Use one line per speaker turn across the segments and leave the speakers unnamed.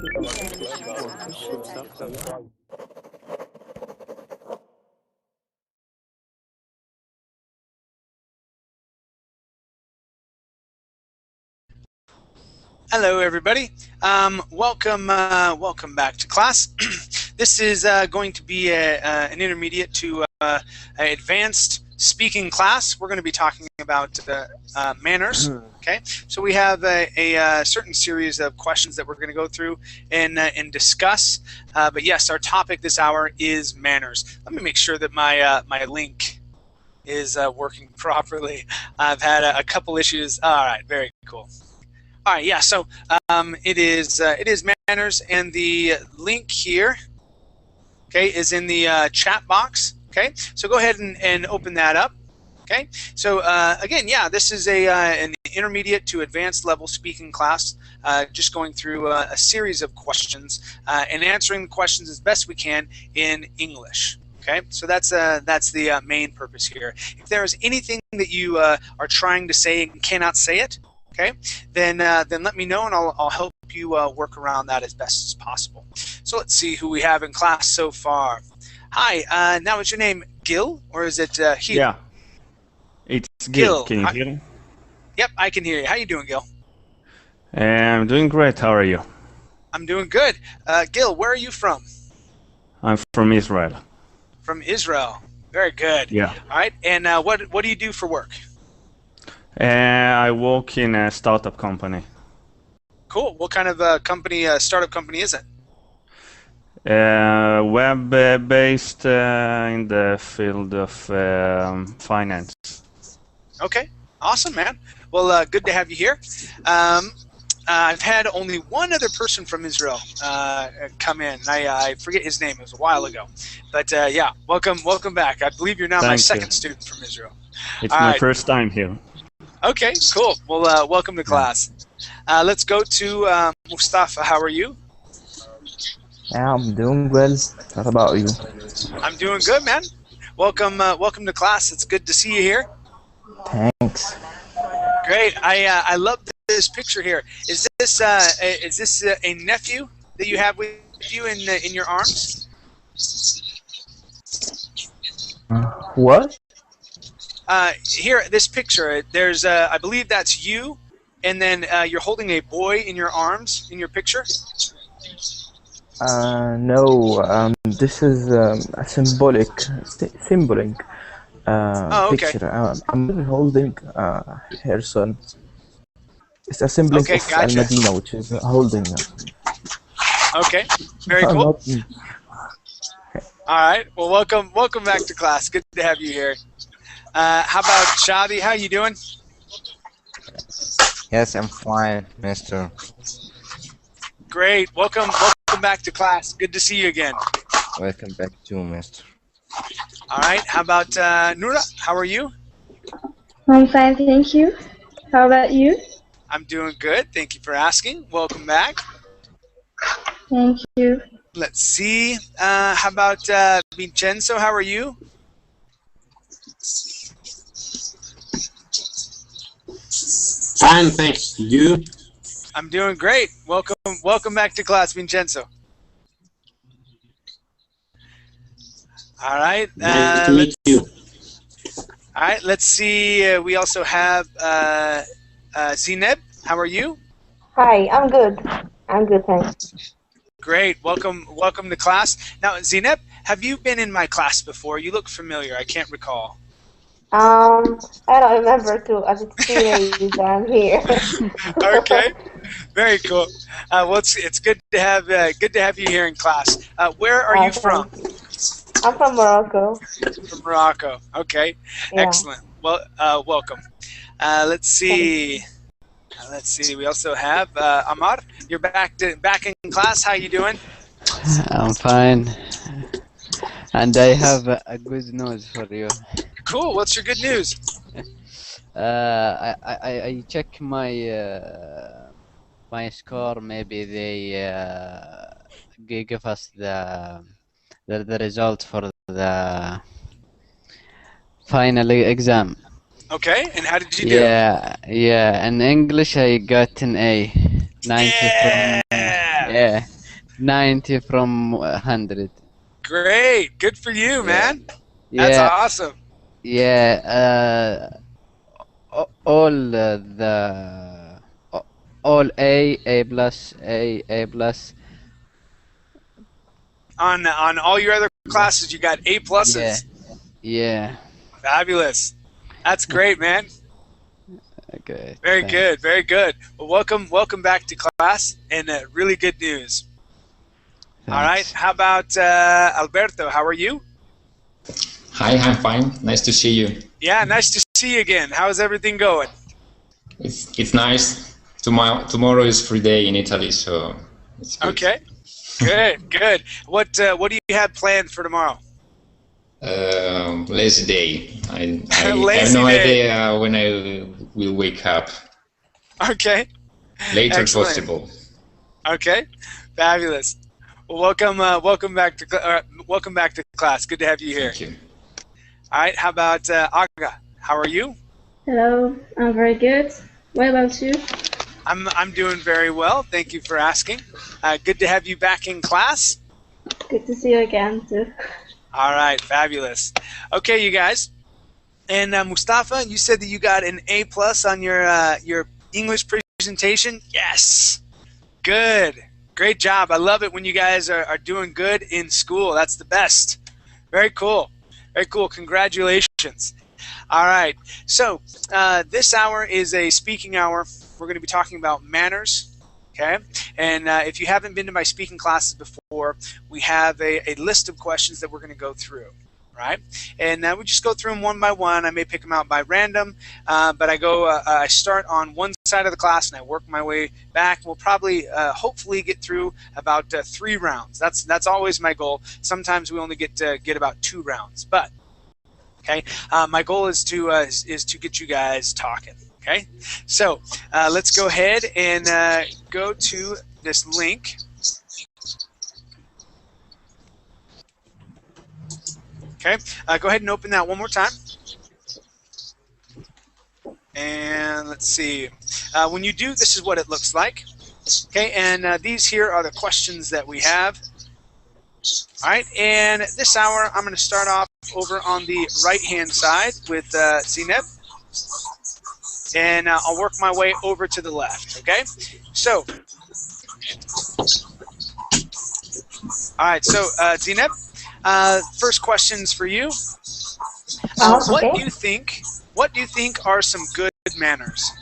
Hello, everybody. Welcome back to class. This is going to be an intermediate to advanced speaking class. We're going to be talking about manners. Okay, so we have a certain series of questions that we're going to go through and discuss. But yes, our topic this hour is manners. Let me make sure that my link is working properly. I've had a couple issues. All right, very cool. All right, yeah, so it is manners, and the link here, okay, is in the chat box, okay? So go ahead and open that up, okay? So again, yeah, this is an intermediate to advanced level speaking class, just going through a series of questions and answering the questions as best we can in English. Okay, so that's the main purpose here. If there is anything that you are trying to say and cannot say it, okay, then let me know, and I'll help you work around that as best as possible. So let's see who we have in class so far. Hi, now is your name Gil, or is it Hugh?
Yeah, it's Gil. Can you hear me?
Yep, I can hear you. How you doing, Gil?
I'm doing great. How are you?
I'm doing good. Gil, where are you from?
I'm from Israel.
From Israel. Very good.
Yeah.
All right, and what do you do for work?
I work in a startup company.
Cool. What kind of company, startup company is it?
Web-based in the field of finance.
Okay. Awesome, man. Well, good to have you here. I've had only one other person from Israel come in. I forget his name. It was a while ago. But yeah, welcome back. I believe you're now my second student from Israel.
It's my first time here.
Okay, cool. Well, welcome to class. Let's go to Mustafa. How are you?
Yeah, I'm doing well. What about you?
I'm doing good, man. Welcome to class. It's good to see you here.
Thanks.
Great. I love this picture here. Is this a nephew that you have with you in your arms?
What?
Here, this picture, there's, I believe that's you, and then you're holding a boy in your arms in your picture?
No, this is a symbolic picture. I'm not holding her son. It's a symbol of Al-Madina, which is holding.
Okay, very cool. All right, well, welcome back to class. Good to have you here. How about Shadi? How you doing?
Yes, I'm fine, mister.
Great. Welcome back to class. Good to see you again.
Welcome back too, mister.
All right. How about Noura? How are you?
I'm fine, thank you. How about you?
I'm doing good. Thank you for asking. Welcome back.
Thank you.
Let's see. How about Vincenzo? How are you?
Fine, thanks. You?
I'm doing great. Welcome back to class, Vincenzo. All right.
Nice to meet you.
All right. Let's see. We also have Zineb. How are you?
Hi. I'm good. I'm good, thanks.
Great. Welcome to class. Now, Zineb, have you been in my class before? You look familiar. I can't recall.
I don't remember too. As it's 2 days I'm here.
Okay, very cool. Well, it's good to have you here in class. Where are you from?
I'm from Morocco.
From Morocco. Okay, yeah. Excellent. Well, welcome. Let's see. We also have Amar. You're back in class. How you doing?
I'm fine. And I have a good news for you.
Cool. What's your good news?
I check my my score. Maybe they give us the result for the final exam.
Okay. And how did you do?
Yeah. In English, I got an A. 90
yeah.
from. Yeah. 90 from 100.
Great. Good for you, man.
Yeah.
That's awesome.
Yeah. All A plus, A plus.
On all your other classes, you got A pluses.
Yeah.
Fabulous. That's great, man.
Okay.
Very good. Very good. Well, welcome back to class, and really good news.
Thanks.
All right. How about Alberto? How are you?
Hi, I'm fine. Nice to see you.
Yeah, nice to see you again. How's everything going?
It's nice. Tomorrow is free day in Italy, so it's good.
Okay. Good. What do you have planned for tomorrow?
Lazy day. I
Lazy
have no
day.
idea when I will wake up.
Okay.
Later
Excellent.
possible.
Okay. Fabulous. Well, welcome back to class. Good to have you here.
Thank you.
All right. How about Aga? How are you?
Hello, I'm very good. What about you?
I'm doing very well. Thank you for asking. Good to have you back in class.
Good to see you again, too.
All right. Fabulous. Okay, you guys. And Mustafa, you said that you got an A+ on your English presentation. Yes. Good. Great job. I love it when you guys are doing good in school. That's the best. Very cool. Very cool. Congratulations. All right. So this hour is a speaking hour. We're going to be talking about manners. Okay. And if you haven't been to my speaking classes before, we have a list of questions that we're going to go through. Right, and we just go through them one by one. I may pick them out by random, but I start on one side of the class and I work my way back. We'll probably, hopefully, get through about 3 rounds. That's always my goal. Sometimes we only get about 2 rounds, but okay. My goal is to get you guys talking. Okay, so let's go ahead and go to this link. Okay, go ahead and open that one more time. And let's see. When you do, this is what it looks like. Okay, and these here are the questions that we have. All right, and this hour, I'm going to start off over on the right-hand side with Zineb. And I'll work my way over to the left, okay? So, all right, so Zineb, first questions for you.
Okay.
What do you think are some good manners?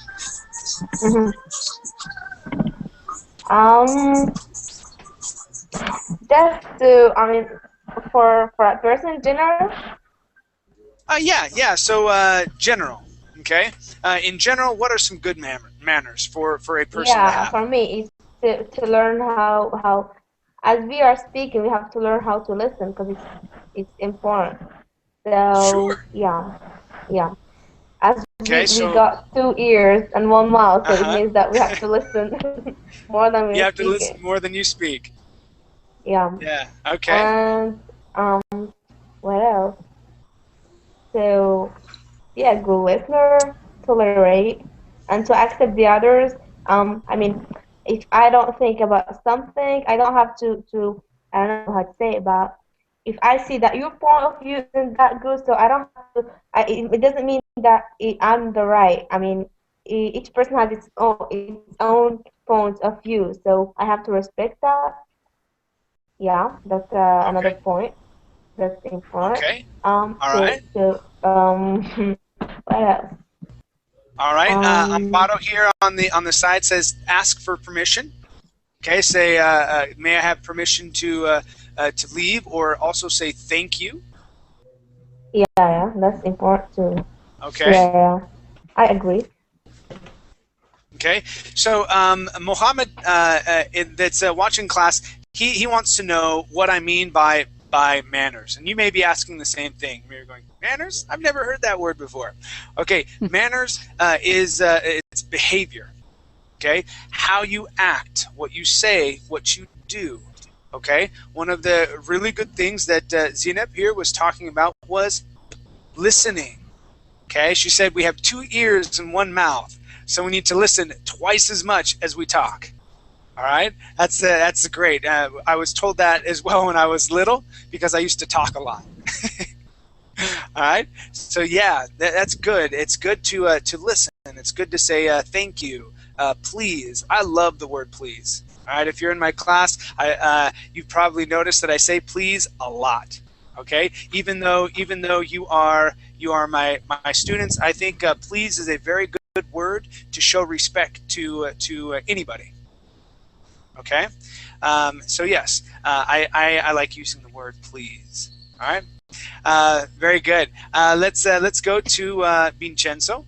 Just to, I mean, for a person in general.
Yeah. So general, okay. In general, what are some good manners for a person to have?
For me, it's to learn how as we are speaking, we have to learn how to listen because it's important. So
Sure.
yeah. As
Okay,
we got 2 ears and 1 mouth, so it means that we have to listen more than we speak.
You have to listen more than you speak.
Yeah.
Yeah. Okay.
And what else? So be a good listener, tolerate, and to accept the others. I mean, if I don't think about something, I don't have to I don't know how to say it, but if I see that your point of view isn't that good, so I don't have to. It doesn't mean that I'm the right. I mean, each person has its own point of view, so I have to respect that. Yeah, that's another point that's important.
Okay. All right.
So what else?
All right. Amparo here on the side says ask for permission. Okay. Say may I have permission to leave, or also say thank you.
Yeah, that's important too.
Okay.
Yeah, I agree.
Okay. So Mohammed, that's watching class, he wants to know what I mean by manners, and you may be asking the same thing. You're going, manners? I've never heard that word before. Okay, manners is it's behavior. Okay, how you act, what you say, what you do. Okay, one of the really good things that Zineb here was talking about was listening. Okay, she said we have 2 ears and 1 mouth, so we need to listen twice as much as we talk. All right, that's great. I was told that as well when I was little because I used to talk a lot. All right, so yeah, that's good. It's good to listen. It's good to say thank you, please. I love the word please. All right, if you're in my class, you've probably noticed that I say please a lot. Okay, even though you are my students, I think please is a very good word to show respect to anybody. Okay, so yes, I like using the word please. All right, very good. Let's go to Vincenzo.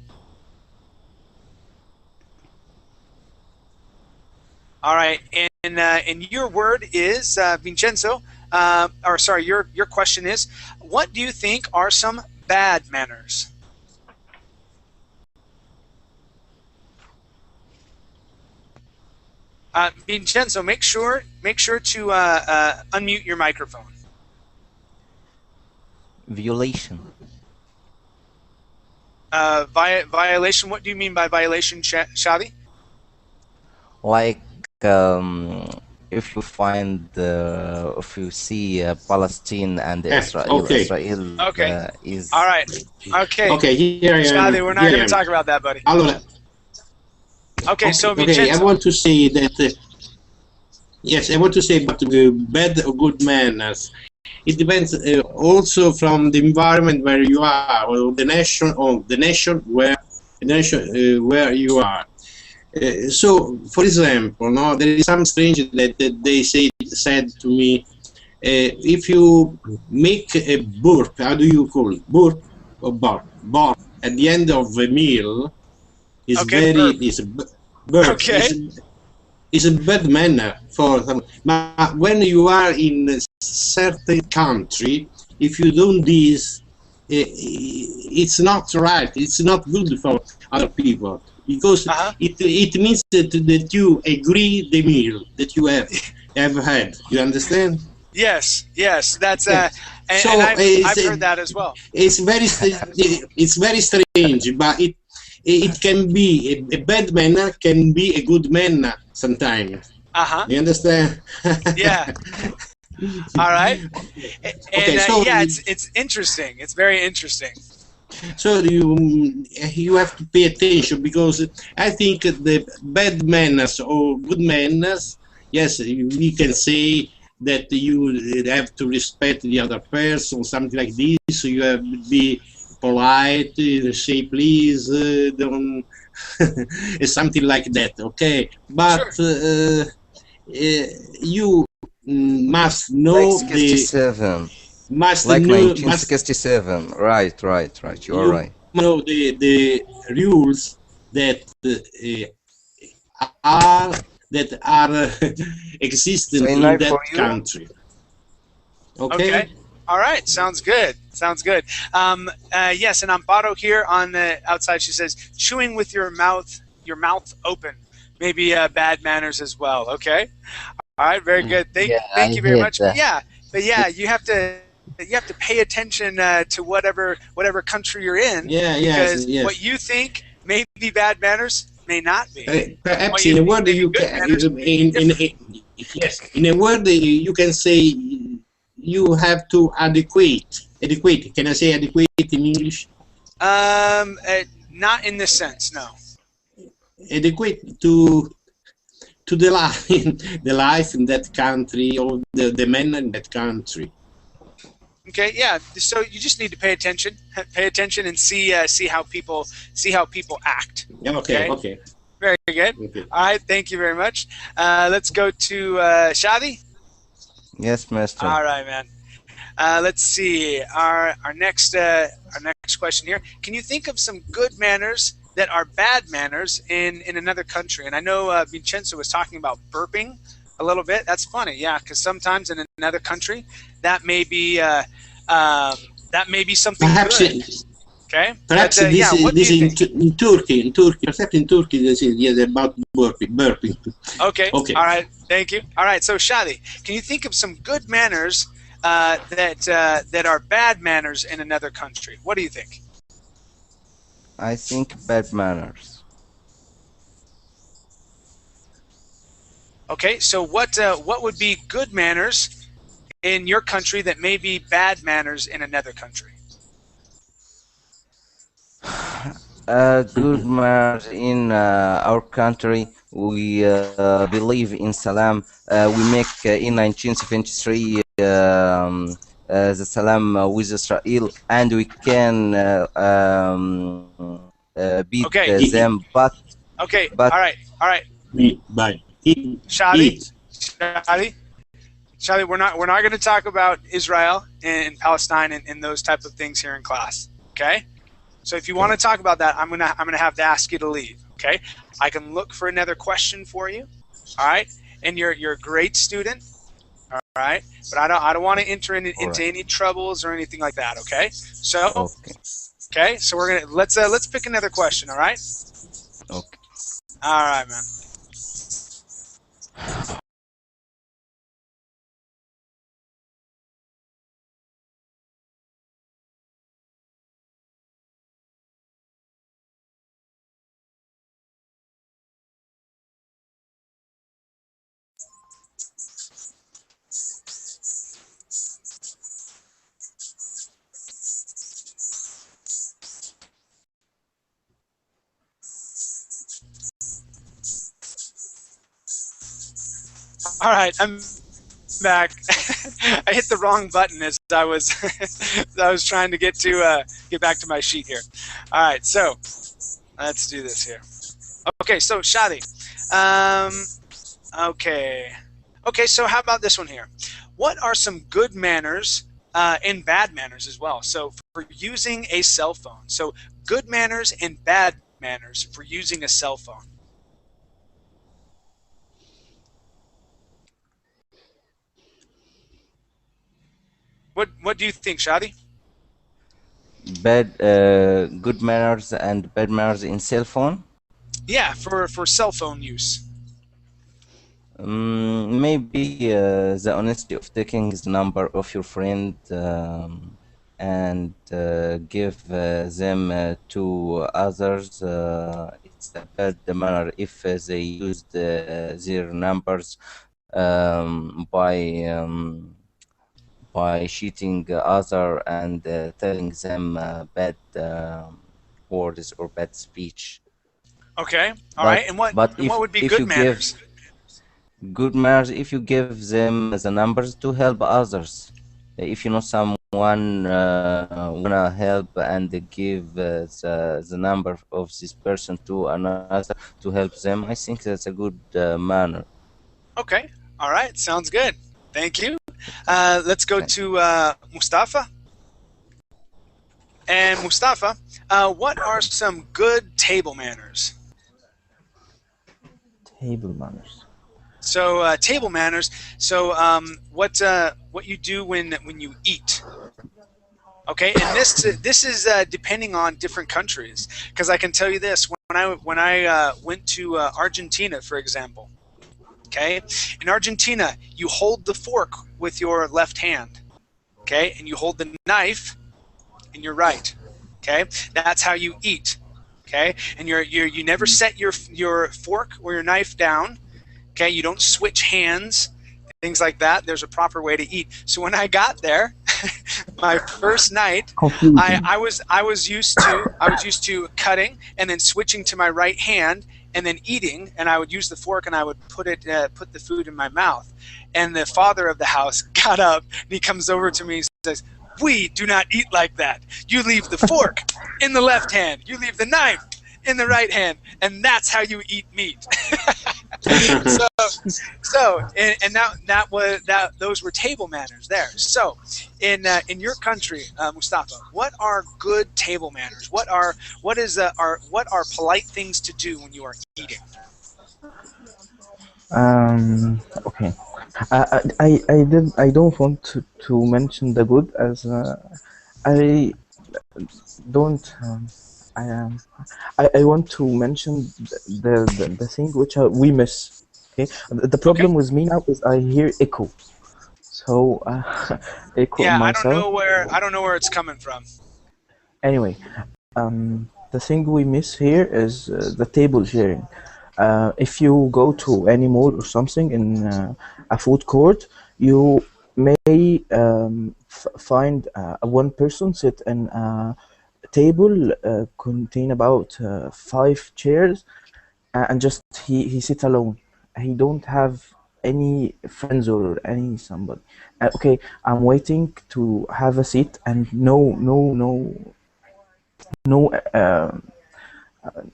All right, and your word is Vincenzo. Or sorry, your question is, what do you think are some bad manners? Vincenzo, make sure to unmute your microphone.
Violation.
Violation. What do you mean by violation, Xavi?
Like if you find if you see Palestine and Israel,
okay.
Israel
Okay.
is
All right. Okay.
Okay, here I am.
Xavi, we're not going to talk about that, buddy.
Allora,
Okay, so
okay,
Vincenzo.
I want to say that yes, I want to say about bad or good manners. It depends also from the environment where you are, or the nation where you are. So, for example, no, there is some strange that they said to me. If you make a burp, how do you call it? Burp or bark? Bark at the end of a meal is
Okay,
very
burp.
burp.
Okay.
Is a bad manner for some. But when you are in a certain country, if you do this, it's not right. It's not good for other people because it means that you agree the meal that you have had. You understand?
Yes, that's
Yeah.
and,
So,
and I've heard that as well.
It's very strange, but it can be a bad manner, can be a good manner sometimes. You understand?
Yeah. All right. And
Okay, so
yeah, it's interesting. It's very interesting.
So you have to pay attention because I think the bad manners or good manners, yes, we can say that you have to respect the other person or something like this. So you have to be polite, say please, don't, something like that. Okay, but you must know
like 67.
must
Like
know
1967. Right. You're right.
Know the rules that are existent
So
in
enough
that
for you?
country. Okay.
All right. Sounds good. Sounds good. Yes, and Amparo here on the outside, she says, chewing with your mouth open. Maybe bad manners as well. Okay. All right. Very good. Thank you very much. But yeah, you have to pay attention to whatever country you're in.
Yeah.
Because
Yes.
what you think may be bad manners may not be.
Perhaps in a word you can in a word you can say you have to adequate. Can I say adequate in English?
Not in this sense, no.
Adequate to the life in that country or the men in that country.
Okay, yeah. So you just need to pay attention and see how people act.
Okay.
Very good.
Okay.
All right, thank you very much. Let's go to Shadi.
Yes, master.
All right, man. Let's see our next question here. Can you think of some good manners that are bad manners in another country? And I know Vincenzo was talking about burping a little bit. That's funny, yeah, because sometimes in another country that may be something
Perhaps
good. Okay.
Perhaps
but,
this in Turkey. Perhaps in Turkey, this is about burping.
Okay. All right. Thank you. All right. So Shadi, can you think of some good manners that are bad manners in another country? What do you think?
I think bad manners.
Okay, so what would be good manners in your country that may be bad manners in another country?
Good manners in our country. We believe in Salam. We make in 1973 the Salam with Israel, and we can beat
Okay.
them.
Okay.
But
All right. All right.
But
Shadi, Shadi, we're not going to talk about Israel and Palestine and those type of things here in class. Okay. So if you want to talk about that, I'm gonna have to ask you to leave. Okay. I can look for another question for you. All right. And you're a great student. All right. But I don't want to enter into any troubles or anything like that. Okay. So. Okay. So we're gonna let's pick another question. All right.
Okay.
All right, man. All right, I'm back. I hit the wrong button as I was trying to get back to my sheet here. All right, so let's do this here. Okay, so Shadi. Okay, so how about this one here? What are some good manners and bad manners as well? So for using a cell phone. So good manners and bad manners for using a cell phone. What do you think, Shadi?
Good manners and bad manners in cell phone.
Yeah, for cell phone use.
Maybe the honesty of taking the number of your friend and give them to others. It's a bad manner if they used their numbers by cheating other and telling them bad words or bad speech.
Okay, all right. And what would be good manners?
Good manners if you give them the numbers to help others. If you know someone wanna help and give the number of this person to another to help them, I think that's a good manner.
Okay, all right, sounds good. Thank you. Let's go to Mustafa. And Mustafa, what are some good table manners?
Table manners.
So table manners. So what you do when you eat. Okay, and this is depending on different countries. Because I can tell you this: when I went to Argentina, for example. Okay, in Argentina, you hold the fork with your left hand. Okay, and you hold the knife in your right. Okay, that's how you eat. Okay, and you never set your fork or your knife down. Okay, you don't switch hands, things like that. There's a proper way to eat. So when I got there, my first night, I was used to cutting and then switching to my right hand and then eating, and I would use the fork and I would put the food in my mouth. And the father of the house got up and he comes over to me and says, "We do not eat like that. You leave the fork in the left hand. You leave the knife in the right hand, and that's how you eat meat." Those were table manners there. So in your country, Mustafa, what are good table manners? What are polite things to do when you are eating?
Okay. I don't want to mention the good as I don't I want to mention the thing which we miss. Okay, the problem with me now is I hear echo, so echo myself.
I don't know where it's coming from.
Anyway, the thing we miss here is the table sharing. If you go to any mall or something in a food court, you may find one person sit in a table contain about 5 chairs, and just he sit alone. He don't have any friends or any somebody. Okay, I'm waiting to have a seat, and no.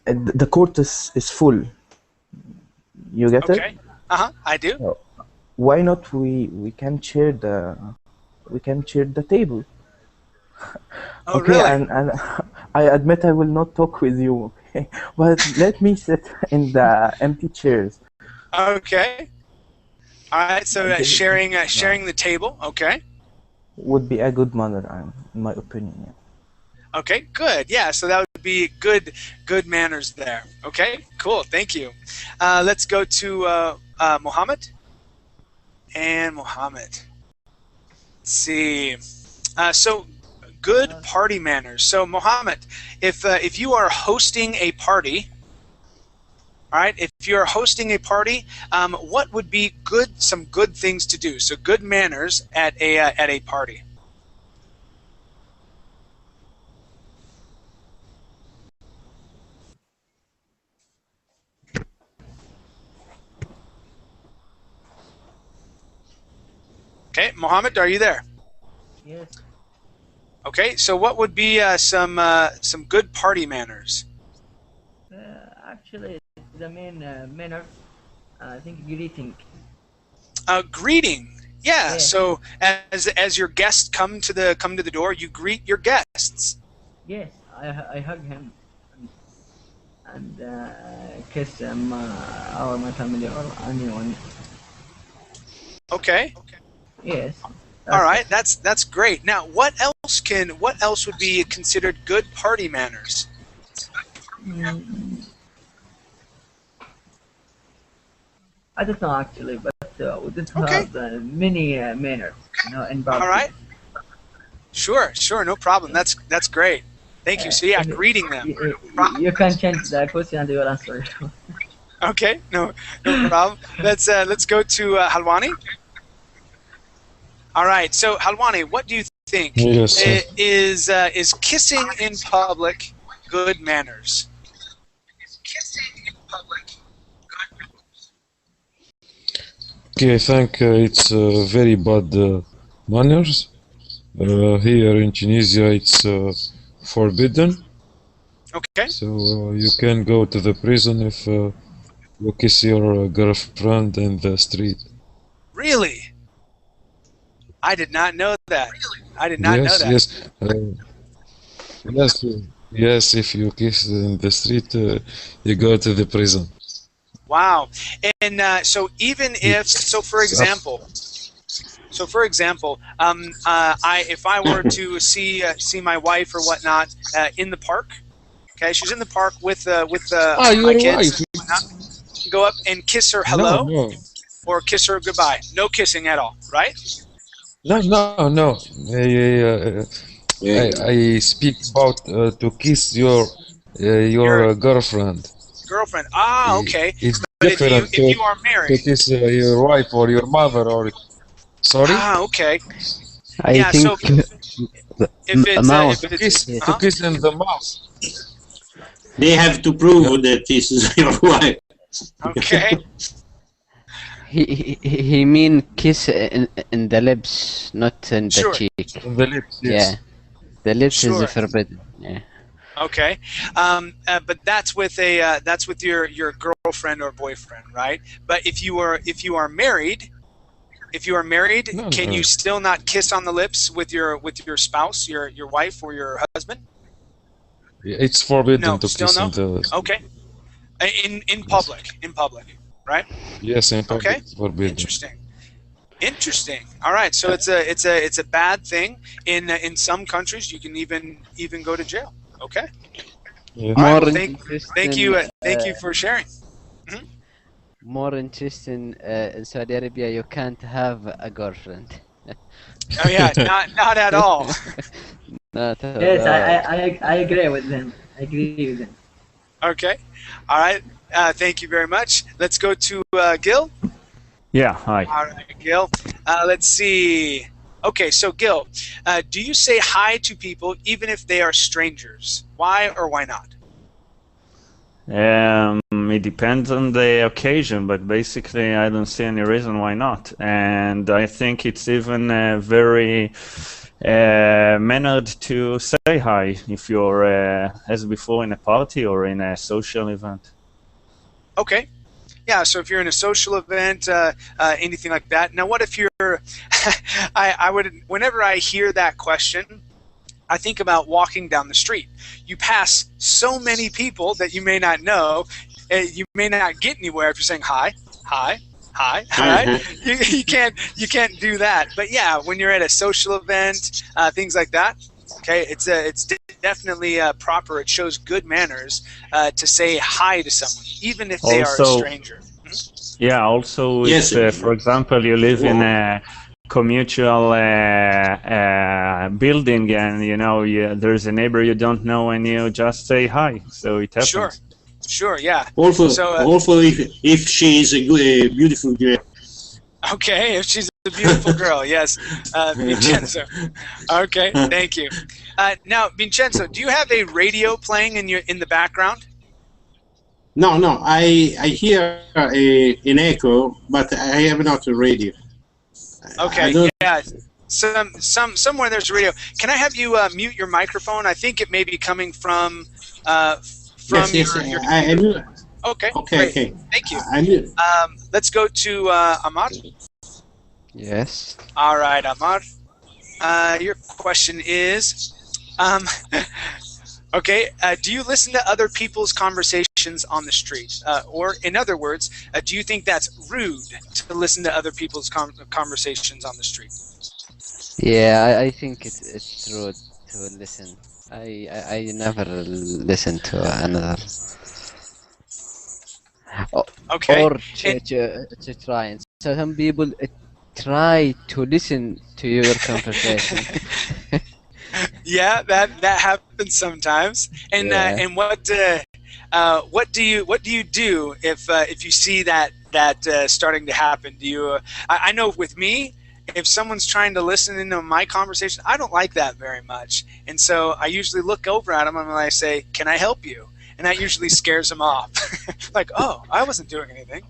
The court is full. You get it?
Okay. I do.
So why not we can share the table?
Oh,
Okay,
really?
and I admit I will not talk with you. Okay, but let me sit in the empty chairs.
Okay. All right. So sharing the table. Okay.
Would be a good manner, in my opinion. Yeah.
Okay. Good. Yeah. So that would be good manners there. Okay. Cool. Thank you. Let's go to Mohammed. And Mohammed. Let's see. So good party manners. So Mohammed, if you are hosting a party, all right, if you're hosting a party, what would be some good things to do? So good manners at a party. Okay, Mohammed, are you there?
Yes.
Okay, so what would be some good party manners?
Actually, the main manner, I think, greeting.
Greeting. Yeah. So as your guests come to the door, you greet your guests.
Yes, I hug him and kiss him or my family or anyone.
Okay.
Yes.
All right. That's great. Now, what else would be considered good party manners?
I don't know actually, but we did have many manners, in Bali.
All right. Sure, no problem. That's great. Thank you. So yeah, greeting them.
You can change the question and your answer.
Okay, no problem. Let's go to Halwani. All right. So Halwani, what do you think is kissing in public good manners?
Okay, I think it's very bad manners. Here in Tunisia, it's forbidden.
Okay.
So you can go to the prison if you kiss your girlfriend in the street.
Really? I did not know that. I did not know that.
Yes. If you kiss in the street, you go to the prison.
Wow. And so even if, for example, if I were to see my wife or whatnot in the park, okay, she's in the park with my kids, go up and kiss her hello, or kiss her goodbye. No kissing at all, right?
No. I speak about to kiss your girlfriend.
Girlfriend. Okay.
It's
but
different
if you are married,
to kiss your wife or your mother or. Sorry.
Okay.
I think
so
to kiss in the mouth.
They have to prove that this is your wife.
Okay.
He mean kiss in the lips, not in the cheek.
In the lips, yes.
Yeah, the lips is forbidden. Yeah.
Okay, but that's with your girlfriend or boyfriend, right? But if you are married, can you still not kiss on the lips with your spouse, your wife or your husband?
It's forbidden to kiss in the.
Okay, in public, right?
Yes, in public.
Okay,
forbidden.
Interesting. All right, so it's a bad thing. In some countries, you can even go to jail. Okay.
Yeah.
All right, thank you for sharing. Mm-hmm.
More interesting in Saudi Arabia, you can't have a girlfriend.
Oh yeah, not at all.
Not at
Yes,
all.
I agree with them. I agree with them.
Okay. All right. Thank you very much. Let's go to Gil.
Yeah, hi.
All right, Gil. Let's see. Okay, so Gil, do you say hi to people even if they are strangers? Why or why not?
It depends on the occasion, but basically I don't see any reason why not. And I think it's even very mannered to say hi if you're, as before, in a party or in a social event.
Okay. Yeah, so if you're in a social event, anything like that. Now, what if you're, I would, whenever I hear that question, I think about walking down the street. You pass so many people that you may not know. You may not get anywhere if you're saying hi, hi, hi. All right, you can't do that. But yeah, when you're at a social event, things like that. Okay, it's definitely proper. It shows good manners to say hi to someone, even if they are a stranger.
Yeah. Also,
Yes.
if, for example, you live in a commutual building, and there's a neighbor you don't know, and you just say hi. So it happens.
Sure, yeah.
Also,
So,
if she is a beautiful girl.
Okay, if she's a beautiful girl, yes, Vincenzo. Okay, thank you. Now, Vincenzo, do you have a radio playing in the background?
No, I hear an echo, but I have not a radio.
Okay, yeah. Somewhere there's a radio. Can I have you mute your microphone? I think it may be coming from
yes,
your
I mute.
Okay,
Okay.
Thank you.
I mute.
Let's go to Ahmad.
Yes.
All right, Ahmad. Your question is, okay, do you listen to other people's conversations on the street? Or in other words, do you think that's rude to listen to other people's conversations on the street?
Yeah, I think it's rude to listen. I never listen to another.
Okay.
Or to try. And so some people try to listen to your conversation.
Yeah, that happens sometimes. And and what do you do if you see that starting to happen? Do you? I know with me, if someone's trying to listen into my conversation, I don't like that very much, and so I usually look over at them and I say, "Can I help you?" And that usually scares them off. Like, "Oh, I wasn't doing anything."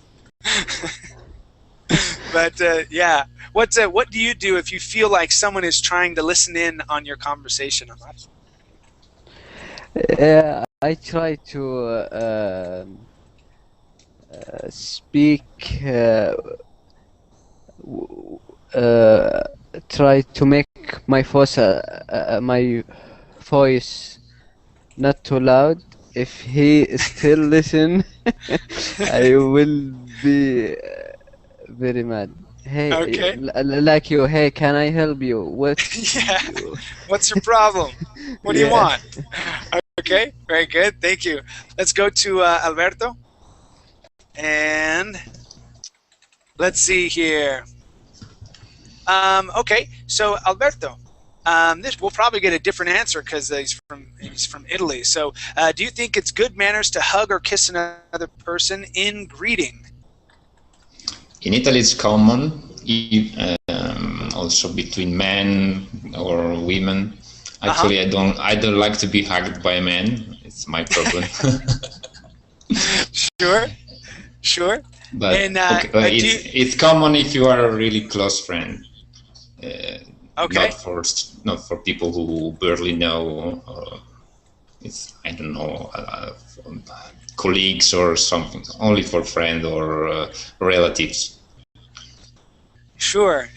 But yeah, what do you do if you feel like someone is trying to listen in on your conversation?
I try to speak. Try to make my voice not too loud. If he still listen, I will be very mad. Hey,
okay.
Like you. Hey, can I help you? What?
Yeah. What's your problem? What do you want? Okay. Very good. Thank you. Let's go to Alberto. And let's see here. Okay. So Alberto, this we'll probably get a different answer because he's from Italy. So, do you think it's good manners to hug or kiss another person in greeting?
In Italy, it's common, also between men or women. Actually, I don't like to be hugged by a man. It's my problem.
Sure.
But
and,
it's common if you are a really close friend.
Okay.
Not for people who barely know. It's I don't know. Colleagues or something, only for friends or relatives.
Sure.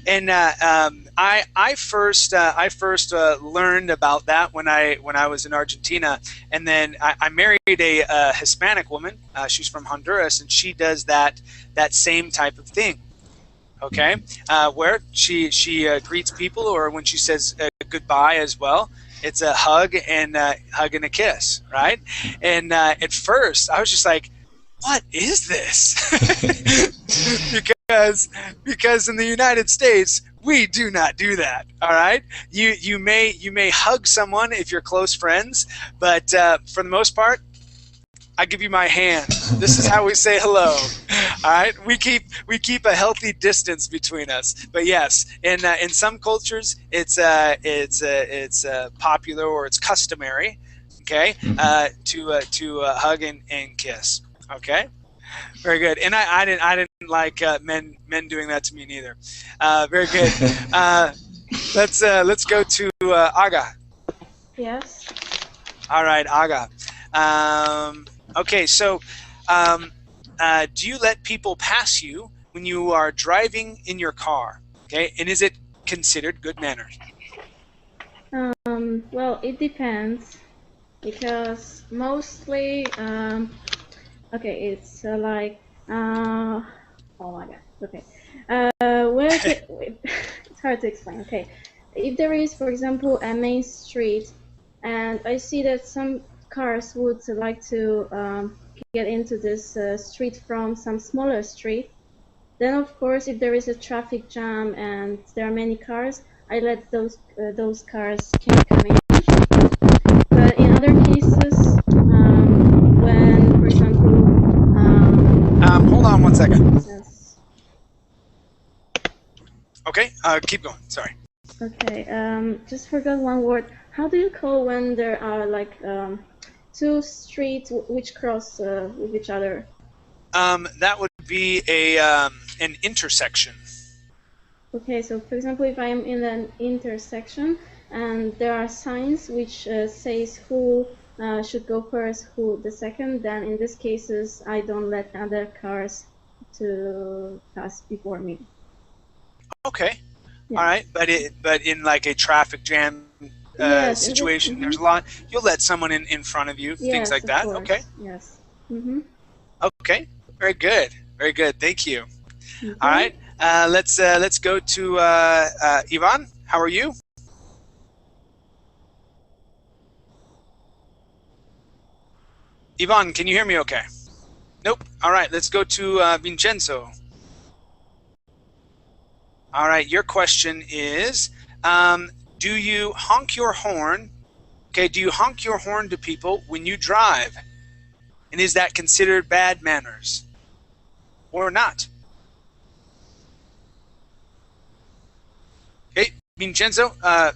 And I first learned about that when I was in Argentina, and then I married a Hispanic woman. She's from Honduras, and she does that same type of thing. Okay, where she greets people, or when she says goodbye as well. It's a hug and a kiss, right? And at first, I was just like, "What is this?" because in the United States, we do not do that. All right, you may hug someone if you're close friends, but for the most part, I give you my hand. This is how we say hello. All right, we keep a healthy distance between us. But yes, in some cultures, it's popular or it's customary, okay, to hug and kiss. Okay, very good. And I didn't like men doing that to me neither. Very good. Let's go to Aga.
Yes.
All right, Aga. Okay, so do you let people pass you when you are driving in your car? Okay, and is it considered good manners?
Well, it depends because mostly, okay, it's like, oh my God, okay. It's hard to explain. Okay, if there is, for example, a main street, and I see that some cars would like to get into this street from some smaller street, then of course, if there is a traffic jam and there are many cars, I let those cars can come in. But in other cases, when, for example,
hold on 1 second.
yes.
Okay, keep going. Sorry.
Okay, just forgot one word. How do you call when there are like two streets which cross with each other?
That would be an intersection.
Okay, so for example, if I am in an intersection and there are signs which says who should go first, who the second, then in these cases I don't let other cars to pass before me.
Okay.
Yeah.
All right, but in like a traffic jam
Yes,
situation, there's a lot. You'll let someone in front of you,
Yes,
things like
of
that.
course.
Okay.
Yes. Mm-hmm.
Okay. Very good. Very good. Thank you.
Mm-hmm.
All right. Let's go to Ivan. How are you? Ivan, can you hear me okay? Nope. All right. Let's go to Vincenzo. All right. Your question is, do you honk your horn? Okay. Do you honk your horn to people when you drive? And is that considered bad manners or not? Okay, Vincenzo, I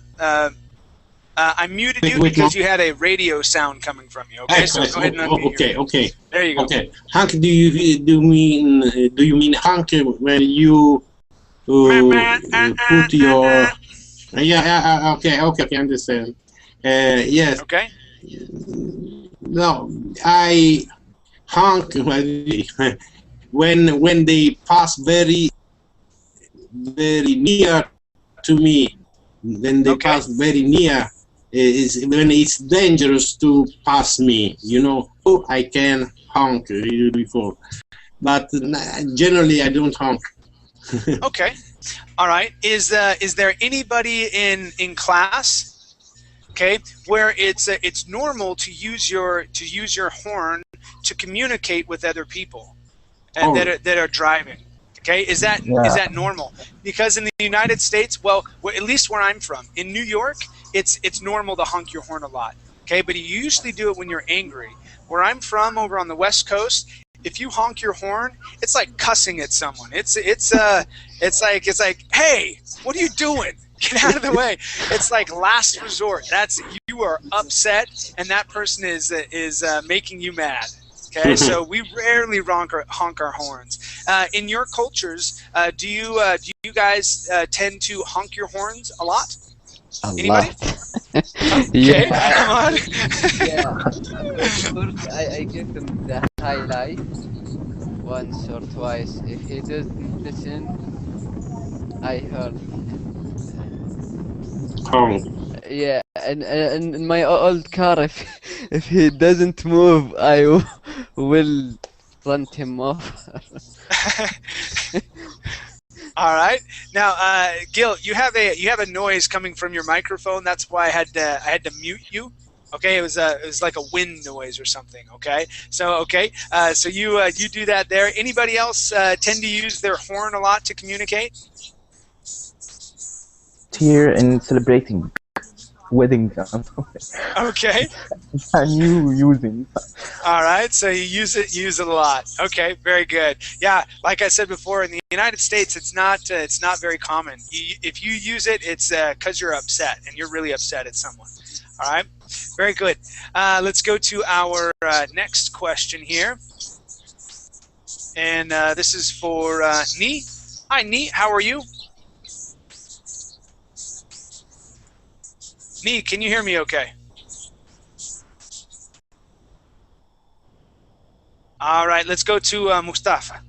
muted you because you had a radio sound coming from you. Okay, so go ahead and unmute
okay.
There you go.
Okay. Honk, do you mean honk when you put your okay, understand. Yes.
Okay.
No, I honk when they pass very near to me. When they pass very near, is when it's dangerous to pass me. You know, I can honk before, but generally I don't honk.
Okay. All right. Is there anybody in class? Okay, where it's normal to use your horn to communicate with other people that are driving. Okay, is that normal? Because in the United States, well, at least where I'm from, in New York, it's normal to honk your horn a lot. Okay, but you usually do it when you're angry. Where I'm from, over on the West Coast, if you honk your horn, it's like cussing at someone. It's like, hey, what are you doing? Get out of the way. It's like last resort. That's, you are upset, and that person is making you mad. Okay, so we rarely honk our horns. In your cultures, do you guys tend to honk your horns a lot? Anybody? Okay,
Yeah.
come on.
Yeah. First, I give him the highlight once or twice. If he doesn't listen, I heard. Yeah, and in my old car, if he doesn't move, I will run him off.
All right. Now, Gil, you have a noise coming from your microphone. That's why I had to mute you. Okay, it was like a wind noise or something. Okay, so so you do that there. Anybody else tend to use their horn a lot to communicate?
Here in celebrating. wedding or something.
Okay.
And you using.
All right, so you use it a lot. Okay, very good. Yeah, like I said before, in the United States, it's not very common. If you use it, it's because you're upset and you're really upset at someone. All right, very good. Let's go to our next question here, and this is for Nee. Hi, Nee. How are you? Nee, can you hear me? Okay. All right, let's go to Mustafa.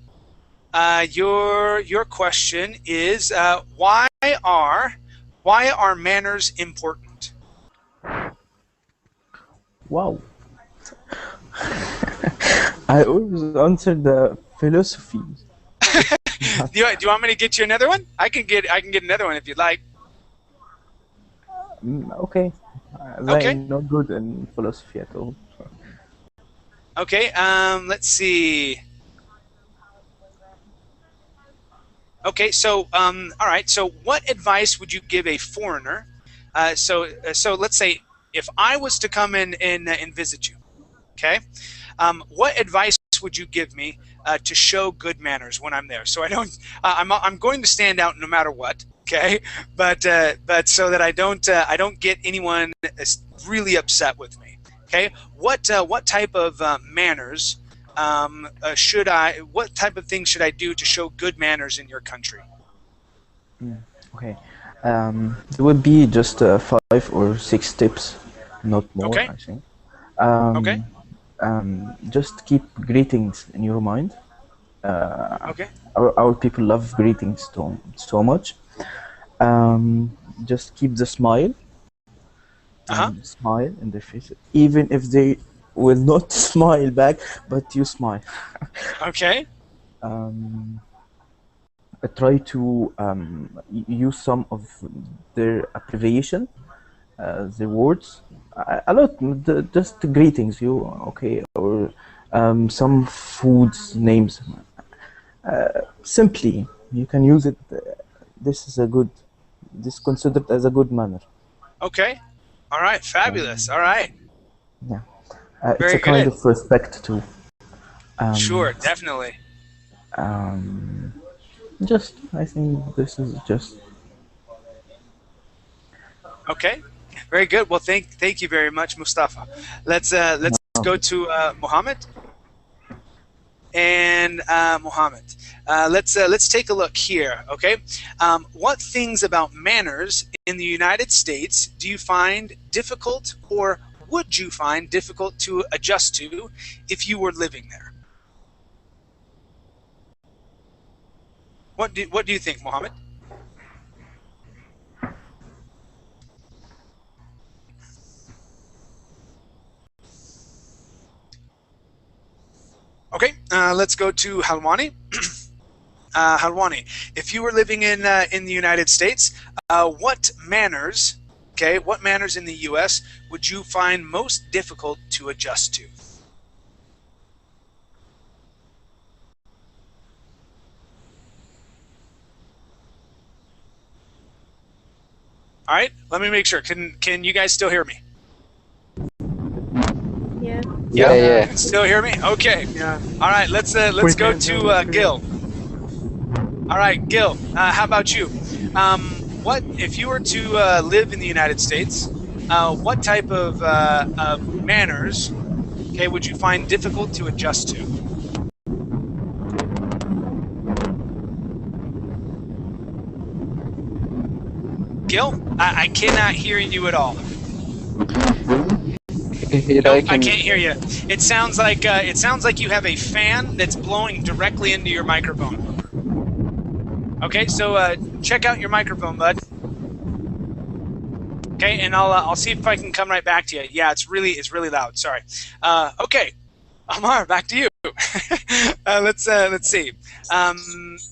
Your question is why are manners important?
Wow. I always answer the philosophy.
Do you want me to get you another one? I can get another one if you'd like.
Okay.
Okay.
I'm not good in philosophy at all.
Okay. Let's see. Okay. So all right. So what advice would you give a foreigner? So let's say if I was to come in and visit you, okay? What advice would you give me to show good manners when I'm there? So I don't, I'm going to stand out no matter what, okay? But so that I don't get anyone really upset with me, okay? What type of manners what type of things should I do to show good manners in your country?
Okay. There would be just 5 or 6 tips, not more,
Okay.
I think.
Okay.
Just keep greetings in your mind.
Okay.
Our people love greetings so much. Just keep the smile. Smile in their face, even if they will not smile back, but you smile.
Okay.
Try to use some of their abbreviation, their words. A lot, just greetings, you okay, or some foods names. Simply, you can use it. This is considered as a good manner.
Okay. All right. Fabulous. All right.
Yeah. It's
Very
a kind
good.
of respect too.
Sure, definitely.
I think this is just.
Okay. Very good. Well, thank you very much, Mustafa. Let's go to Mohammed. And Mohammed, let's take a look here. Okay, what things about manners in the United States do you find difficult, or would you find difficult to adjust to if you were living there? What do you think, Mohammed? Okay, let's go to Halwani. Halwani, if you were living in the United States, what manners in the U.S. would you find most difficult to adjust to? All right, let me make sure. Can you guys still hear me?
Yeah.
Yeah.
You can still hear me? Okay. Yeah. All right, let's go to Gil. All right, Gil, how about you? What if you were to live in the United States? What type of manners, would you find difficult to adjust to? Gil, I cannot hear you at all. Nope, I can't hear you. It sounds like you have a fan that's blowing directly into your microphone. Okay, so check out your microphone, bud. Okay, and I'll see if I can come right back to you. Yeah, it's really loud. Sorry. Okay, Amar, back to you. Let's see.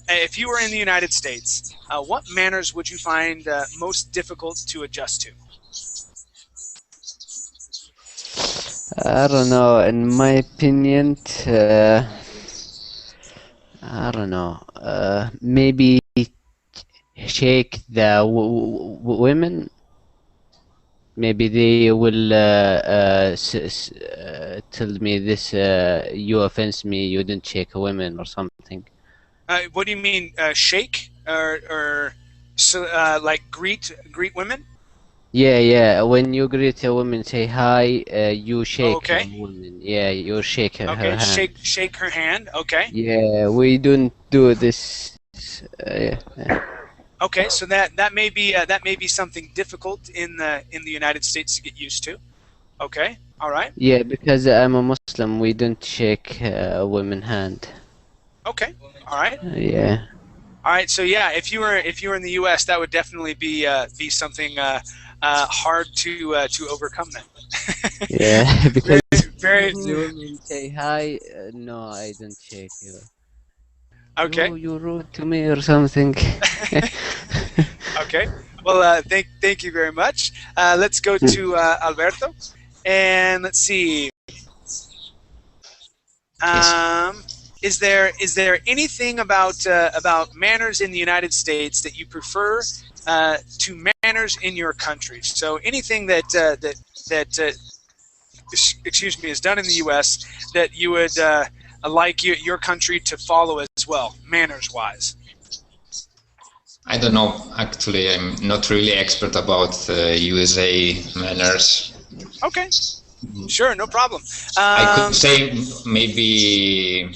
If you were in the United States, what manners would you find most difficult to adjust to?
I don't know. In my opinion, I don't know. Maybe shake the women. maybe they will tell me this. You offense me. You didn't shake a woman or something.
What do you mean, shake or so, like greet women?
Yeah, yeah. When you greet a woman, say hi. You shake
Okay.
a woman. Yeah, you shake her
Okay,
hand.
shake her hand. Okay.
Yeah, we don't do this. Yeah.
Okay, so that may be something difficult in the United States to get used to. Okay, all right.
Yeah, because I'm a Muslim, we don't shake a woman hand.
Okay, all right.
Yeah.
All right. So yeah, if you were in the U.S., that would definitely be something hard to overcome. Then.
Yeah, because
very.
the women say hi. No, I don't shake you.
Okay.
You rude to me or something.
Okay. Well, thank you very much. Let's go to Alberto, and let's see. Is there anything about manners in the United States that you prefer to manners in your country? So anything that excuse me is done in the U.S. that you would like your country to follow as well, manners wise.
I don't know. Actually, I'm not really expert about USA manners.
Okay, sure, no problem.
I could say maybe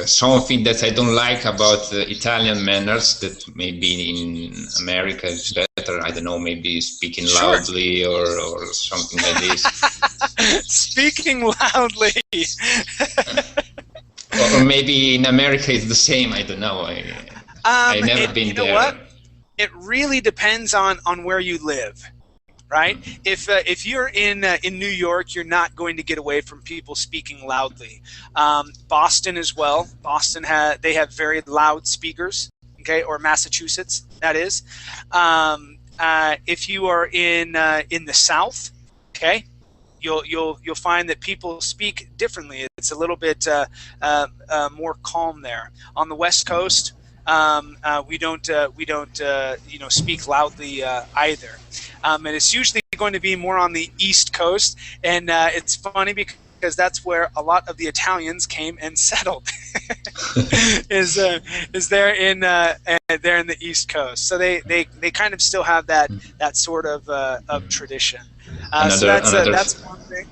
something that I don't like about Italian manners that maybe in America is better. I don't know, maybe speaking loudly or something like this.
Speaking loudly.
Or maybe in America it's the same. I don't know. I've never been there.
You know what? It really depends on where you live, right? If you're in New York, you're not going to get away from people speaking loudly. Boston as well. Boston they have very loud speakers. Okay, or Massachusetts, that is. If you are in the South, okay. You'll find that people speak differently. It's a little bit more calm there. On the West Coast, we don't speak loudly either, and it's usually going to be more on the East Coast. And it's funny because that's where a lot of the Italians came and settled. is there in the East Coast, so they kind of still have that sort of tradition. So that's one thing.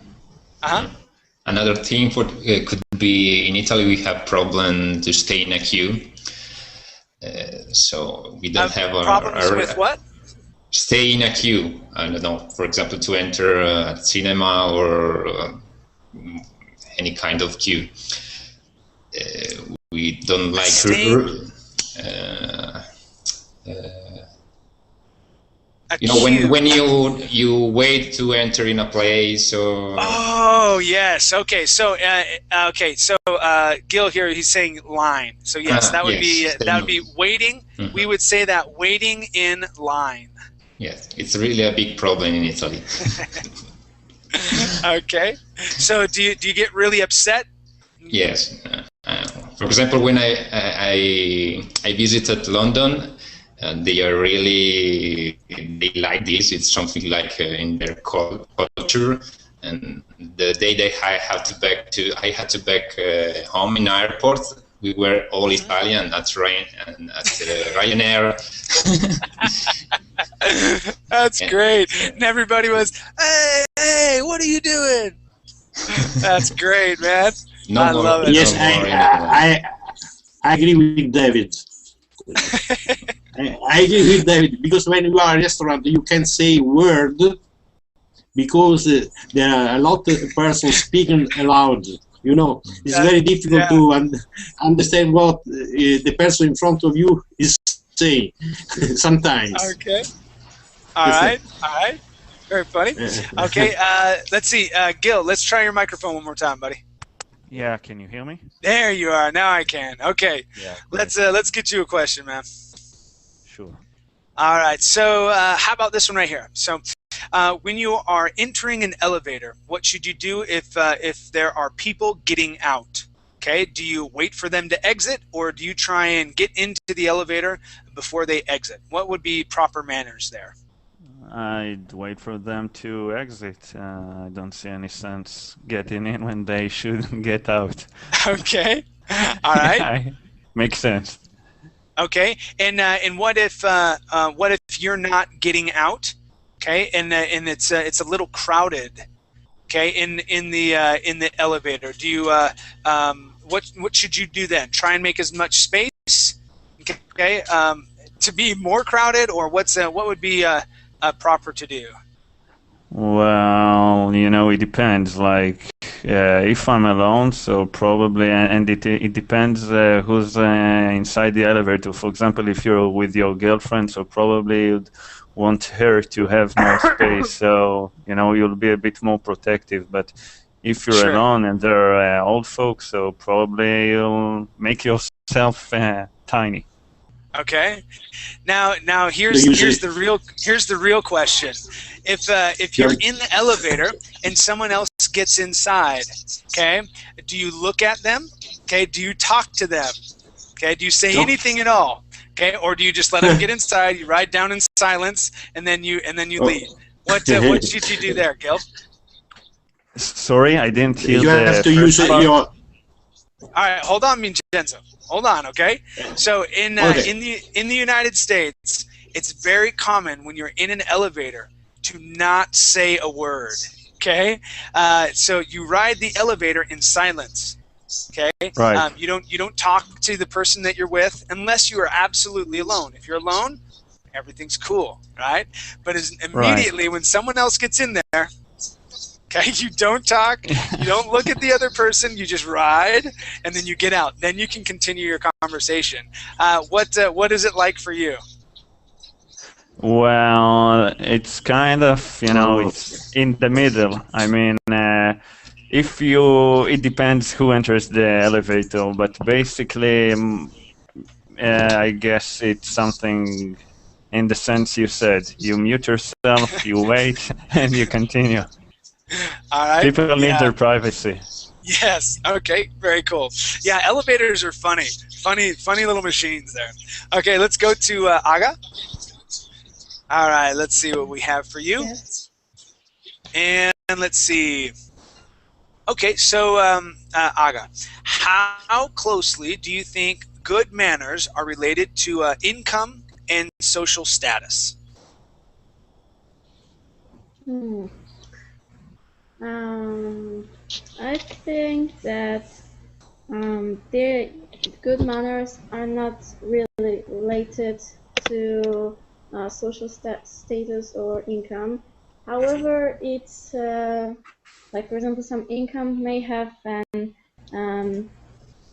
Another thing could be in Italy we have problem to stay in a queue, so we don't have
problems with what?
Stay in a queue. I don't know, for example, to enter a cinema or any kind of queue. We don't like you know, when you wait to enter in a place or...
Oh yes, okay. So Gil here, he's saying line. So yes, that would be waiting.
Mm-hmm.
We would say that waiting in line.
Yes, it's really a big problem in Italy.
Okay. So do you get really upset?
Yes. For example, when I visited London, they like this. It's something like in their culture. And the day I had to back home in the airport, we were all Italian at Ryanair.
That's great. And everybody was, hey, what are you doing? That's great, man. I love it.
Yes, I agree with David. I agree with David, because when you are a restaurant, you can say word, because there are a lot of persons speaking aloud. You know, it's very difficult to understand what the person in front of you is saying sometimes.
Okay. All right. Very funny. Okay, let's see. Gil, let's try your microphone one more time, buddy.
Yeah, can you hear me?
There you are. Now I can. Okay.
Yeah,
let's get you a question, man.
Sure.
All right. So how about this one right here? So when you are entering an elevator, what should you do if there are people getting out? Okay. Do you wait for them to exit, or do you try and get into the elevator before they exit? What would be proper manners there?
I'd wait for them to exit. I don't see any sense getting in when they shouldn't get out.
Okay. All right.
Yeah, makes sense.
Okay. And what if you're not getting out? Okay. And it's a little crowded. Okay. In the elevator. Do you what should you do then? Try and make as much space. Okay. To be more crowded, or what would be proper to do?
Well, it depends. Like, if I'm alone, so probably, and it depends who's inside the elevator. For example, if you're with your girlfriend, so probably you'd want her to have more space, so you'll be a bit more protective. But if you're alone and they're old folks, so probably you'll make yourself tiny.
Okay. Now here's the real question. If you're in the elevator and someone else gets inside, okay, do you look at them? Okay, do you talk to them? Okay, do you say anything at all? Okay, or do you just let them get inside? You ride down in silence and then you leave. What should you do there, Gil?
Sorry, I didn't hear.
You have to use your.
All right, hold on, Vincenzo. Hold on, okay? So in the United States, it's very common when you're in an elevator to not say a word, okay? So you ride the elevator in silence, okay?
Right.
You don't talk to the person that you're with unless you are absolutely alone. If you're alone, everything's cool, right? But immediately when someone else gets in there, okay, you don't talk, you don't look at the other person, you just ride, and then you get out. Then you can continue your conversation. What is it like for you?
Well, it's kind of, it's in the middle. I mean, it depends who enters the elevator, but basically, I guess it's something in the sense you said. You mute yourself, you wait, and you continue.
All right.
People need their privacy.
Yes. Okay. Very cool. Yeah. Elevators are funny little machines there. Okay. Let's go to Aga. All right. Let's see what we have for you. Yes. And let's see. Okay. So Aga, how closely do you think good manners are related to income and social status?
I think that their good manners are not really related to social status or income. However, it's like, for example, some income may have an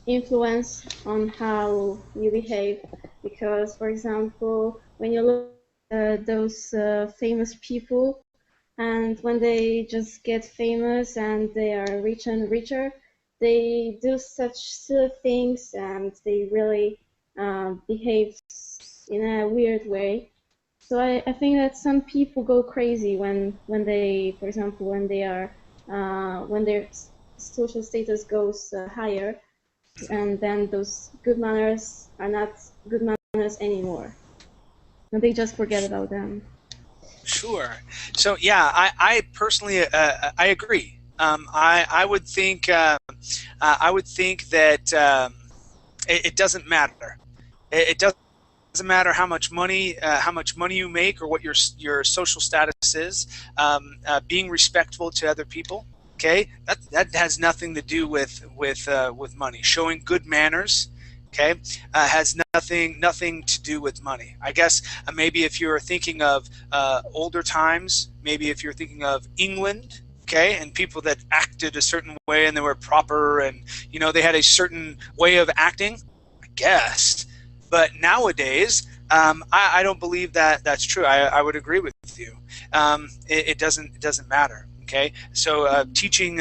influence on how you behave, because, for example, when you look at those famous people, and when they just get famous and they are richer and richer, they do such silly things and they really behave in a weird way. So I think that some people go crazy when they, for example, when their social status goes higher, and then those good manners are not good manners anymore, and they just forget about them.
Sure. So yeah, I personally I agree. I would think that it doesn't matter. It doesn't matter how much money you make or what your social status is. Being respectful to other people. Okay, that has nothing to do with money. Showing good manners. Okay, has nothing to do with money. I guess maybe if you're thinking of older times, maybe if you're thinking of England, okay, and people that acted a certain way and they were proper and they had a certain way of acting, I guess. But nowadays, I don't believe that that's true. I would agree with you. It doesn't matter. Okay, so teaching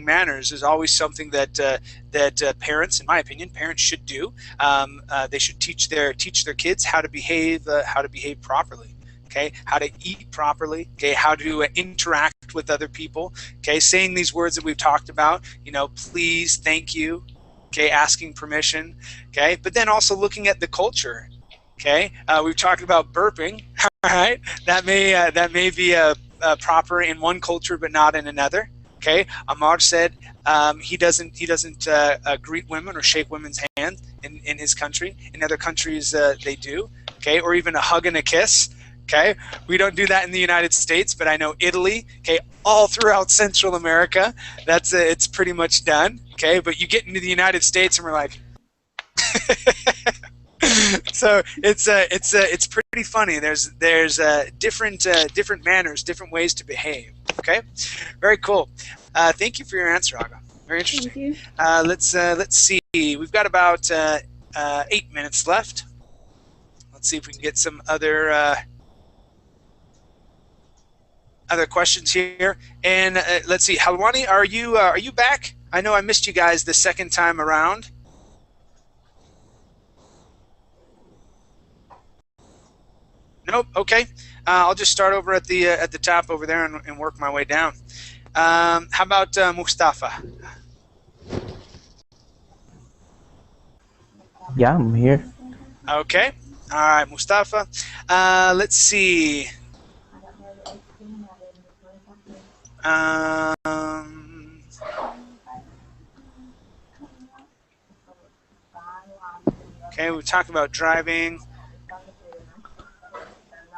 manners is always something that parents, in my opinion, parents should do. They should teach their kids how to behave properly. Okay, how to eat properly. Okay, how to interact with other people. Okay, saying these words that we've talked about. Please, thank you. Okay, asking permission. Okay, but then also looking at the culture. Okay, we've talked about burping. All right, that may be proper in one culture but not in another. Okay, Amar said he doesn't greet women or shake women's hands in his country. In other countries they do. Okay, or even a hug and a kiss. Okay, we don't do that in the United States, but I know Italy. Okay, all throughout Central America, that's it's pretty much done. Okay, but you get into the United States and we're like. So it's pretty funny. There's different manners, different ways to behave. Okay, very cool. Thank you for your answer, Aga. Very interesting.
Thank you.
Let's see. We've got about 8 minutes left. Let's see if we can get some other questions here. And let's see, Halwani, are you back? I know I missed you guys the second time around. Nope. Okay. I'll just start over at the top over there and work my way down. How about Mustafa?
Yeah, I'm here.
Okay. All right, Mustafa. Let's see. Okay, we talked about driving.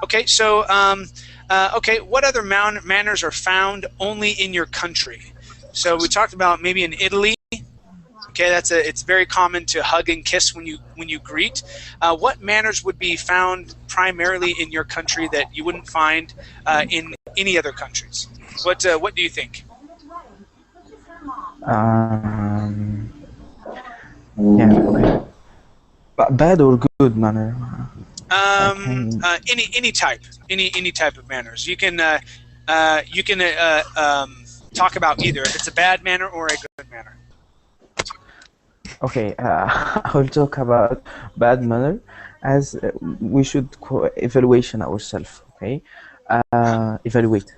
Okay, so okay, what other manners are found only in your country? So we talked about maybe in Italy. Okay, it's very common to hug and kiss when you greet. What manners would be found primarily in your country that you wouldn't find in any other countries? What do you think?
Yeah, okay. Bad or good manner?
Any type of manners. You can talk about either if it's a bad manner or a good manner.
Okay, I will talk about bad manner as we should evaluation ourselves. Okay, evaluate.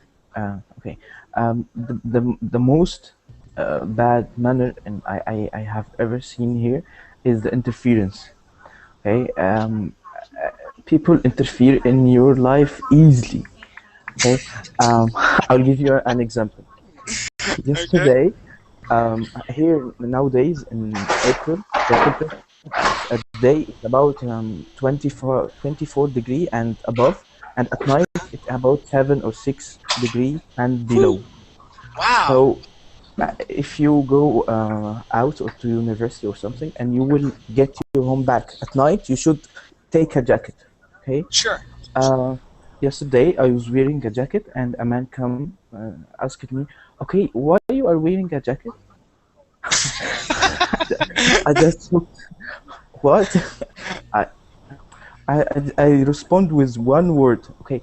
Okay, the most bad manner and I have ever seen here is the interference. Okay, people interfere in your life easily. Okay, I'll give you an example. Yesterday, here nowadays in April, the temperature a day is about 24 degree and above, and at night it's about 7 or 6 degree and below.
Wow.
So if you go out or to university or something and you will get your home back at night, you should take a jacket. Okay.
Sure.
Yesterday I was wearing a jacket and a man come asked me, okay, why you are wearing a jacket? I just what? I respond with one word. Okay,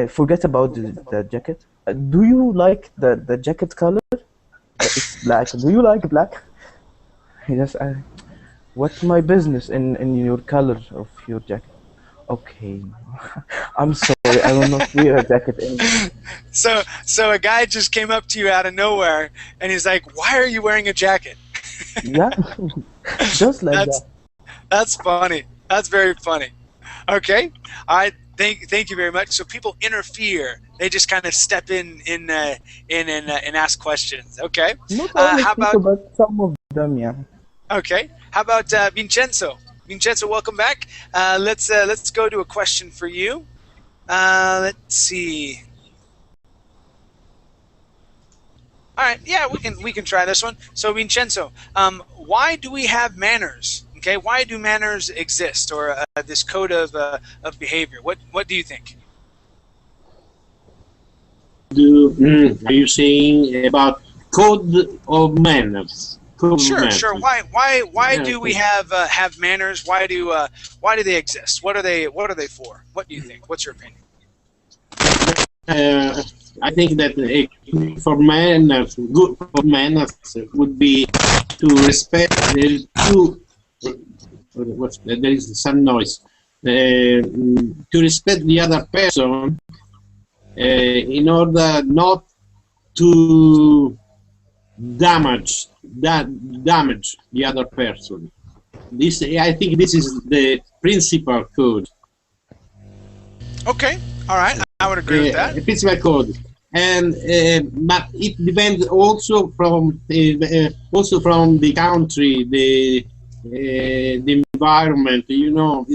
forget about the jacket. Do you like the jacket color? It's black. Do you like black? Yes. What's my business in your color of your jacket? Okay, I'm sorry. I will not wear a jacket anymore.
So a guy just came up to you out of nowhere and he's like, "Why are you wearing a jacket?"
Yeah, just like that.
That's funny. That's very funny. Okay, all right. Thank you very much. So people interfere. They just kind of step in and ask questions. Okay.
Not all
how
people,
about?
but some of them, yeah.
Okay. How about Vincenzo? Vincenzo, welcome back. Let's go to a question for you. Let's see. All right, yeah, we can try this one. So Vincenzo, why do we have manners? Okay, why do manners exist, or this code of behavior? What do you think?
Are you saying about code of manners?
Sure. Why do we have manners? Why do they exist? What are they for? What do you think? What's your opinion?
I think that for manners, good for manners would be to respect the two. There is some noise. To respect the other person in order not to damage the other person. This, I think, this is the principal code.
Okay, all right, I would agree with that.
The principal code, and but it depends also from the country, the environment. You know,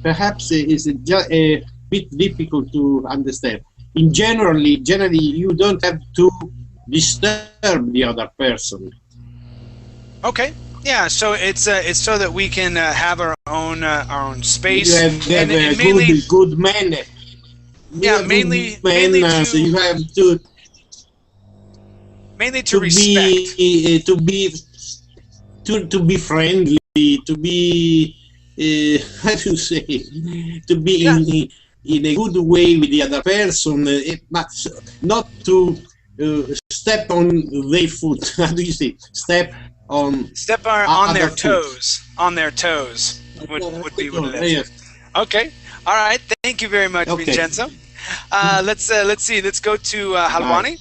perhaps it's just a bit difficult to understand. Generally, you don't have to disturb the other person.
Okay. Yeah, so it's so that we can have our own space.
You have
and mainly,
good manners.
Yeah, mainly to,
you have to
respect.
To be friendly, to be how to say, to be in a good way with the other person, but not to step on their foot. How do you say? Step on
their toes. On their toes would be what it is.
Yes.
Okay. All right. Thank you very much, Vincenzo. Let's see. Let's go to Halwani.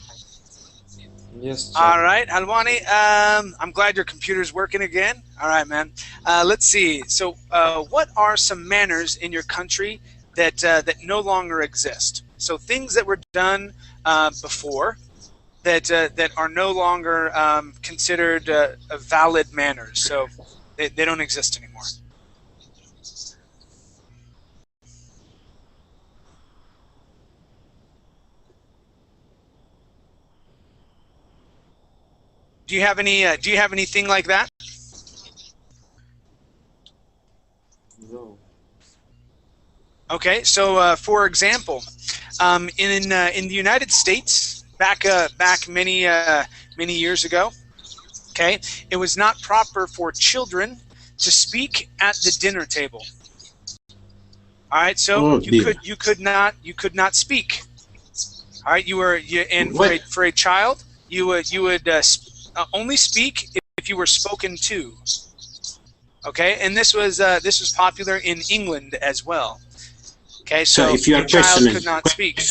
Yes.
All right, Halwani. I'm glad your computer's working again. All right, man. Let's see. So, what are some manners in your country that no longer exist? So, things that were done before that are no longer considered valid manners. So, they don't exist anymore. Do you have any? Do you have anything like that?
No.
Okay, so for example, in the United States, back many years ago, okay, it was not proper for children to speak at the dinner table. All right, so you could not speak. All right, and for a child, you would only speak if you were spoken to. Okay, and this was popular in England as well. Okay, so
if you are
a child
questioning,
could not speak.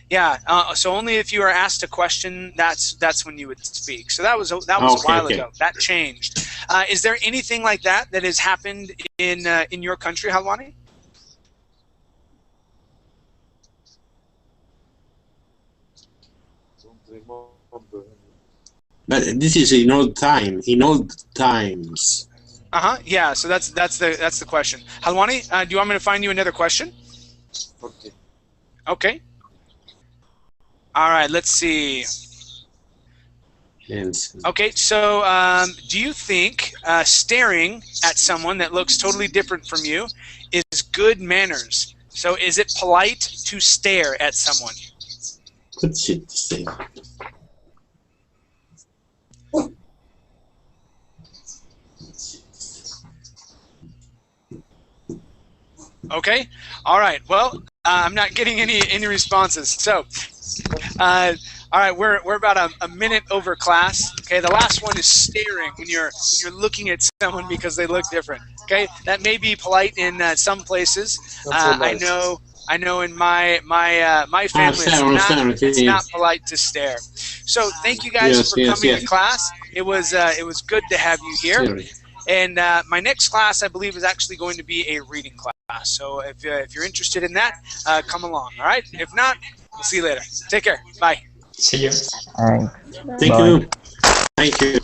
Yeah, so only if you are asked a question, that's when you would speak. So that was a while ago. That changed. Is there anything like that has happened in your country, Halwani?
But this is in old times.
Yeah. So that's the question. Halwani, do you want me to find you another question?
Okay.
Okay. All right. Let's see.
Yes.
Okay. So, do you think staring at someone that looks totally different from you is good manners? So, is it polite to stare at someone?
Good shit to say.
Okay. All right. Well, I'm not getting any responses. So, all right, we're about a minute over class. Okay. The last one is staring when you're looking at someone because they look different. Okay. That may be polite in some places. I know in my family it's not polite to stare. So thank you guys for coming to class. It was good to have you here.
Sorry.
And my next class, I believe, is actually going to be a reading class. So if you're interested in that, come along. All right. If not, we'll see you later. Take care. Bye.
See you.
Thank you. Thank you.